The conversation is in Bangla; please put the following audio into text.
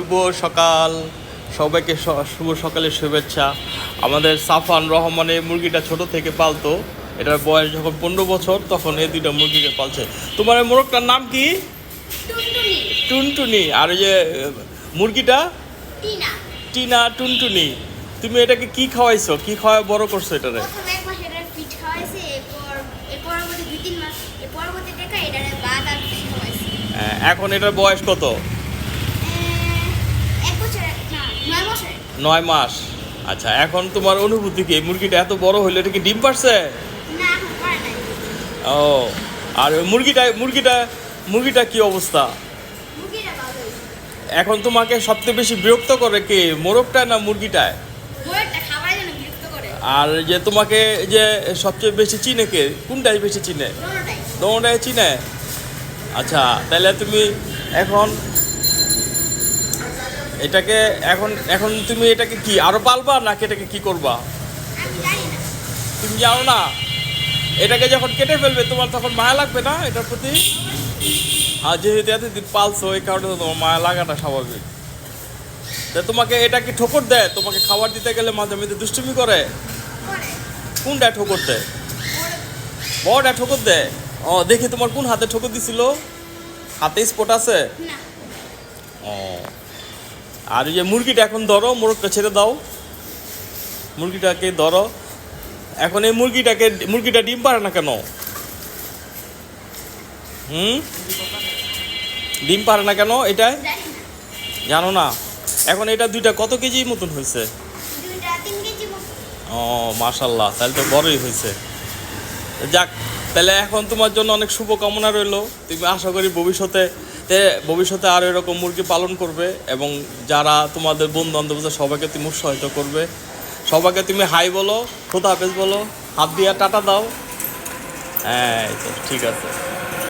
শুভ সকাল সবাইকে, শুভ সকালের শুভেচ্ছা। আমাদের সাফান রহমান এই মুরগিটা ছোট থেকে পালতো। এটার বয়স যখন 15 বছর তখন এই দুইটা মুরগিকে পালছে। তোমার এই মোরগটার নাম কি? টুনটুনি। আর ওই যে মুরগিটা টিনা টুনটুনি। তুমি এটাকে কি খাওয়াইছো, কি খাওয়ায় বড় করছো এটারে? এখন এটার বয়স কত? 9 মাস। আচ্ছা, এখন তোমার অনুভূতি কি? মুরগিটা এত বড় হইলে এটা কি ডিম পারছে? ও, আর মুরগিটা কি অবস্থা এখন? তোমাকে সবচেয়ে বেশি বিরক্ত করে কে, মোরগটায় না মুরগিটায়? আর যে তোমাকে যে সবচেয়ে বেশি চিনে কে, কোনটাই বেশি চিনে? দোনোটাই চিনে। আচ্ছা, তাহলে তুমি এখন এটাকে এখন তুমি এটাকে কি আরো পালবা নাকি এটাকে কি করবা? তুমি জানো না? এটাকে যখন কেটে ফেলবে তোমার তখন মায়া লাগবে না এটার প্রতি? আর যেহেতু এতদিন পালছো এই কারণে তোমার মায়া লাগাটা স্বাভাবিক। তা তোমাকে এটা কি ঠোকর দেয়? তোমাকে খাবার দিতে গেলে মাঝে মাঝে দুষ্টুমি করে? কোনটা ঠোকর দেয়? বড়টা ঠোকর দেয়? ও, দেখি তোমার কোন হাতে ঠোকর দিছিল? হাতে স্পট আছে? ও, আর এই যে মুরগিটা এখন ধরো, মোরগটা ছেড়ে দাও, মুরগিটাকে ধরো। এখন এই মুরগিটা ডিম পারে না কেন? ডিম পারে না কেন এটাই জানো না? এখন এটা দুইটা কত কেজি মতন হয়েছে? ও মাশাল্লাহ, তাহলে তো বড়ই হয়েছে। যাক, তাহলে এখন তোমার জন্য অনেক শুভকামনা রইলো। তুমি আশা করি ভবিষ্যতে আরও এরকম মুরগি পালন করবে, এবং যারা তোমাদের বন্ধু বান্ধব সবাইকে তুমি উৎসাহিত করবে। সবাইকে তুমি হাই বলো, খোদা হাফেজ বলো, হাত দিয়া টাটা দাও। হ্যাঁ, ঠিক আছে।